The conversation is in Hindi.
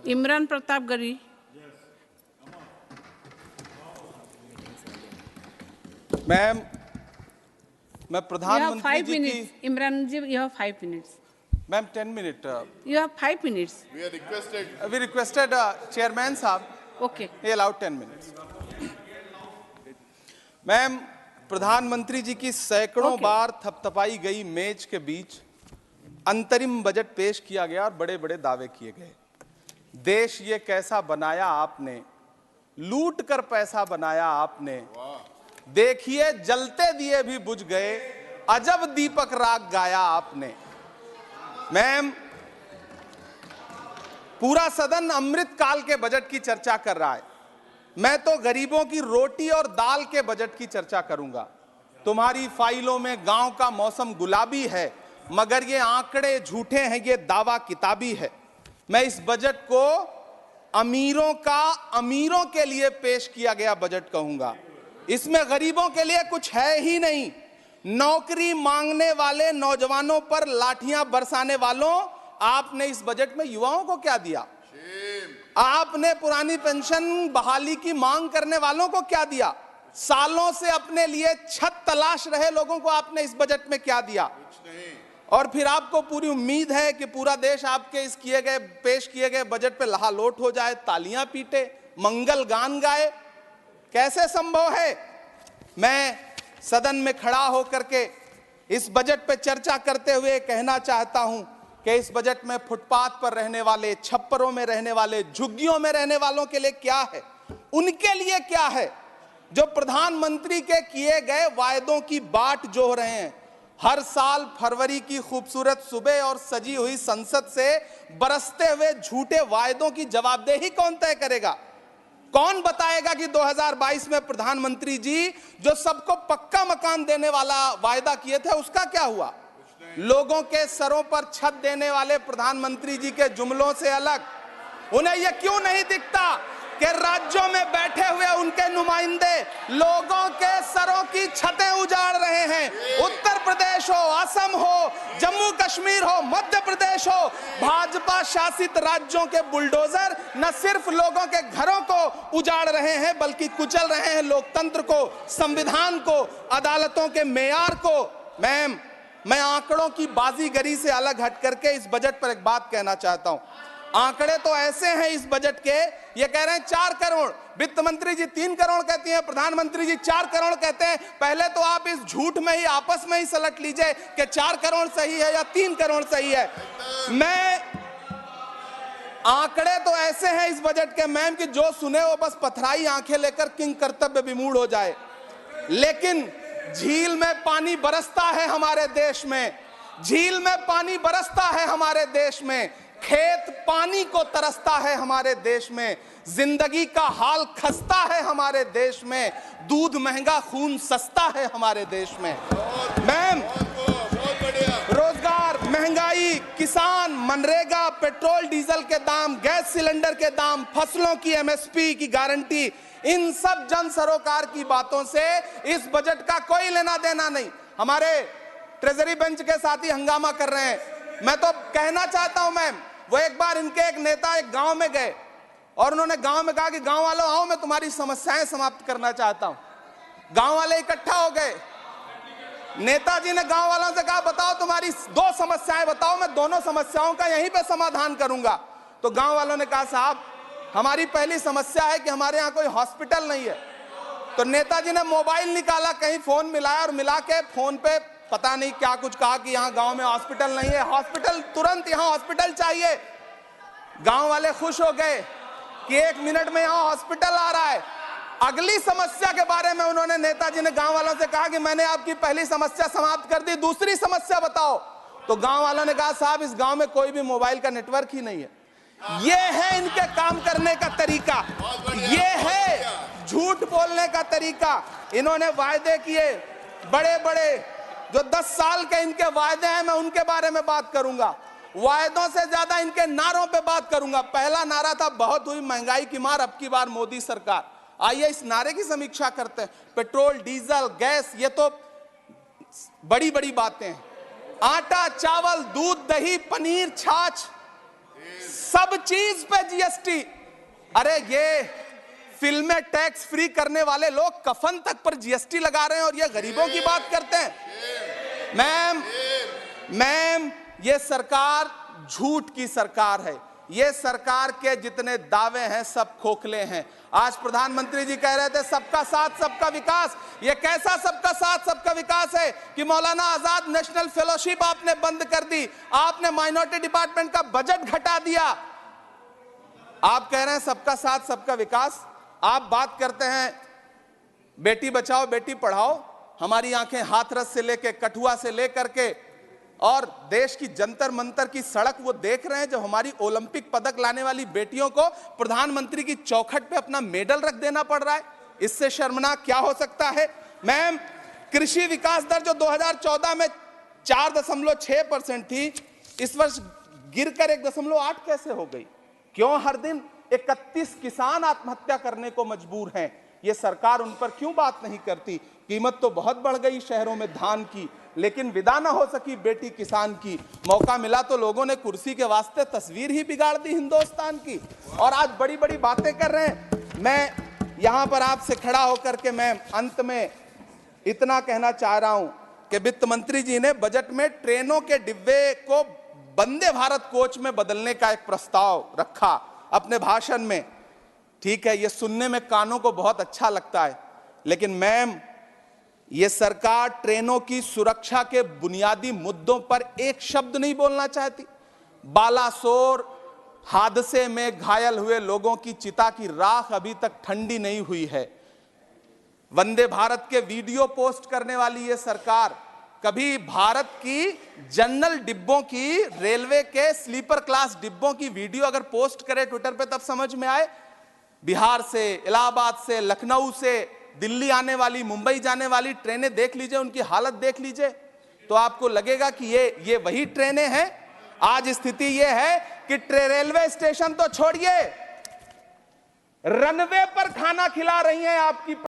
इमरान प्रताप गरी। मैम, मैं प्रधानमंत्री जी की। इमरान जी, you have 5 minutes. Ma'am 10 minute. You have 5 minutes. We requested chairman साहब। Okay. He allowed 10 minutes. Ma'am, प्रधानमंत्री जी की सैकड़ों बार थपथपाई गई मेज के बीच अंतरिम बजट पेश किया गया और बड़े बड़े दावे किए गए। देश ये कैसा बनाया आपने, लूट कर पैसा बनाया आपने, देखिए जलते दिए भी बुझ गए, अजब दीपक राग गाया आपने। मैम, पूरा सदन अमृत काल के बजट की चर्चा कर रहा है, मैं तो गरीबों की रोटी और दाल के बजट की चर्चा करूंगा। तुम्हारी फाइलों में गांव का मौसम गुलाबी है, मगर ये आंकड़े झूठे हैं, ये दावा किताबी है। मैं इस बजट को अमीरों का अमीरों के लिए पेश किया गया बजट कहूंगा। इसमें गरीबों के लिए कुछ है ही नहीं। नौकरी मांगने वाले नौजवानों पर लाठियां बरसाने वालों, आपने इस बजट में युवाओं को क्या दिया? आपने पुरानी पेंशन बहाली की मांग करने वालों को क्या दिया? सालों से अपने लिए छत तलाश रहे लोगों को आपने इस बजट में क्या दिया? और फिर आपको पूरी उम्मीद है कि पूरा देश आपके इस पेश किए गए बजट पे लहालोट हो जाए, तालियां पीटे, मंगल गान गाए। कैसे संभव है? मैं सदन में खड़ा होकर के इस बजट पे चर्चा करते हुए कहना चाहता हूं कि इस बजट में फुटपाथ पर रहने वाले, छप्परों में रहने वाले, झुग्गियों में रहने वालों के लिए क्या है, उनके लिए क्या है जो प्रधानमंत्री के किए गए वायदों की बाट जोह रहे हैं। हर साल फरवरी की खूबसूरत सुबह और सजी हुई संसद से बरसते हुए झूठे वायदों की जवाबदेही कौन तय करेगा? कौन बताएगा कि 2022 में प्रधानमंत्री जी जो सबको पक्का मकान देने वाला वायदा किए थे उसका क्या हुआ? लोगों के सरों पर छत देने वाले प्रधानमंत्री जी के जुमलों से अलग उन्हें यह क्यों नहीं दिखता कि राज्यों में बैठे हुए उनके नुमाइंदे लोगों के सरों की छतें उजाड़ रहे हैं? उत्तर प्रदेश हो, असम हो, जम्मू कश्मीर हो, मध्य प्रदेश हो, भाजपा शासित राज्यों के बुलडोजर न सिर्फ लोगों के घरों को उजाड़ रहे हैं बल्कि कुचल रहे हैं लोकतंत्र को, संविधान को, अदालतों के मेयार को। मैम, मैं आंकड़ों की बाजीगरी से अलग हट करके इस बजट पर एक बात कहना चाहता हूं। आंकड़े तो ऐसे हैं इस बजट के, ये कह रहे हैं 4 करोड़, वित्त मंत्री जी 3 करोड़ कहती हैं, प्रधानमंत्री जी 4 करोड़ कहते हैं। पहले तो आप इस झूठ में ही आपस में ही सलट लीजिए कि 4 करोड़ सही है या 3 करोड़ सही है। मैं आंकड़े तो ऐसे हैं इस बजट के मैम कि जो सुने वो बस पथराई आंखें लेकर किंग कर्तव्य विमूढ़ हो जाए। लेकिन झील में पानी बरसता है हमारे देश में, झील में पानी बरसता है हमारे देश में, खेत पानी को तरसता है हमारे देश में, जिंदगी का हाल खस्ता है हमारे देश में, दूध महंगा खून सस्ता है हमारे देश में। मैम, रोजगार, महंगाई, किसान, मनरेगा, पेट्रोल डीजल के दाम, गैस सिलेंडर के दाम, फसलों की एमएसपी की गारंटी, इन सब जन सरोकार की बातों से इस बजट का कोई लेना देना नहीं। हमारे ट्रेजरी बेंच के साथी हंगामा कर रहे हैं। मैं तो कहना चाहता हूं मैम, वो एक बार इनके एक नेता एक गांव में गए और उन्होंने गांव में कहा कि गांव वालों आओ, मैं तुम्हारी समस्याएं समाप्त करना चाहता हूं। गांव वाले इकट्ठा हो गए। नेताजी ने गांव वालों से कहा बताओ तुम्हारी 2 समस्याएं बताओ, मैं दोनों समस्याओं का यहीं पे समाधान करूंगा। तो गांव वालों ने कहा साहब हमारी पहली समस्या है कि हमारे यहाँ कोई हॉस्पिटल नहीं है। तो नेताजी ने मोबाइल निकाला, कहीं फोन मिलाया और मिला के फोन पे पता नहीं क्या कुछ कहा कि यहाँ गांव में हॉस्पिटल नहीं है, हॉस्पिटल तुरंत, यहाँ हॉस्पिटल चाहिए। गांव वाले खुश हो गए कि 1 मिनट में यहाँ हॉस्पिटल आ रहा है। अगली समस्या के बारे में उन्होंने, नेताजी ने गांव वालों से कहा कि मैंने आपकी पहली समस्या समाप्त कर दी, दूसरी समस्या बताओ। तो गांव वालों ने कहा साहब इस गांव में कोई भी मोबाइल का नेटवर्क ही नहीं है। ये है इनके काम करने का तरीका, ये है झूठ बोलने का तरीका। इन्होंने वायदे किए बड़े बड़े, जो 10 साल के इनके वायदे हैं मैं उनके बारे में बात करूंगा। वायदों से ज्यादा इनके नारों पे बात करूंगा। पहला नारा था बहुत हुई महंगाई की मार, अब की बार मोदी सरकार। आइए इस नारे की समीक्षा करते हैं। पेट्रोल, डीजल, गैस, ये तो बड़ी बड़ी बातें हैं। आटा, चावल, दूध, दही, पनीर, छाछ, सब चीज पे जीएसटी। अरे ये फिल्में टैक्स फ्री करने वाले लोग कफन तक पर जीएसटी लगा रहे हैं और ये गरीबों की बात करते हैं। मैम ये सरकार झूठ की सरकार है। ये सरकार के जितने दावे हैं सब खोखले हैं। आज प्रधानमंत्री जी कह रहे थे सबका साथ सबका विकास। ये कैसा सबका साथ सबका विकास है कि मौलाना आजाद नेशनल फेलोशिप आपने बंद कर दी, आपने माइनॉरिटी डिपार्टमेंट का बजट घटा दिया। आप कह रहे हैं सबका साथ सबका विकास। आप बात करते हैं बेटी बचाओ बेटी पढ़ाओ। हमारी आंखें हाथरस से लेकर कठुआ से लेकर के और देश की जंतर मंतर की सड़क वो देख रहे हैं जब हमारी ओलंपिक पदक लाने वाली बेटियों को प्रधानमंत्री की चौखट पे अपना मेडल रख देना पड़ रहा है। इससे शर्मनाक क्या हो सकता है। मैम कृषि विकास दर जो 2014 में 4.6% थी, इस वर्ष गिरकर 1.8 कैसे हो गई? क्यों हर दिन 31 किसान आत्महत्या करने को मजबूर हैं? ये सरकार उन पर क्यों बात नहीं करती? कीमत तो बहुत बढ़ गई शहरों में धान की, लेकिन विदा ना हो सकी बेटी किसान की। मौका मिला तो लोगों ने कुर्सी के वास्ते तस्वीर ही बिगाड़ दी हिंदुस्तान की, और आज बड़ी बड़ी बातें कर रहे हैं। मैं यहां पर आपसे खड़ा होकर के मैं अंत में इतना कहना चाह रहा हूं कि वित्त मंत्री जी ने बजट में ट्रेनों के डिब्बे को वंदे भारत कोच में बदलने का एक प्रस्ताव रखा अपने भाषण में। ठीक है, ये सुनने में कानों को बहुत अच्छा लगता है, लेकिन मैम ये सरकार ट्रेनों की सुरक्षा के बुनियादी मुद्दों पर एक शब्द नहीं बोलना चाहती। बालासोर हादसे में घायल हुए लोगों की चिता की राख अभी तक ठंडी नहीं हुई है। वंदे भारत के वीडियो पोस्ट करने वाली ये सरकार कभी भारत की जनरल डिब्बों की, रेलवे के स्लीपर क्लास डिब्बों की वीडियो अगर पोस्ट करे ट्विटर पे तब समझ में आए। बिहार से, इलाहाबाद से, लखनऊ से दिल्ली आने वाली, मुंबई जाने वाली ट्रेनें देख लीजिए, उनकी हालत देख लीजिए, तो आपको लगेगा कि ये वही ट्रेनें हैं। आज स्थिति ये है कि रेलवे स्टेशन तो छोड़िए, रनवे पर खाना खिला रही हैं आपकी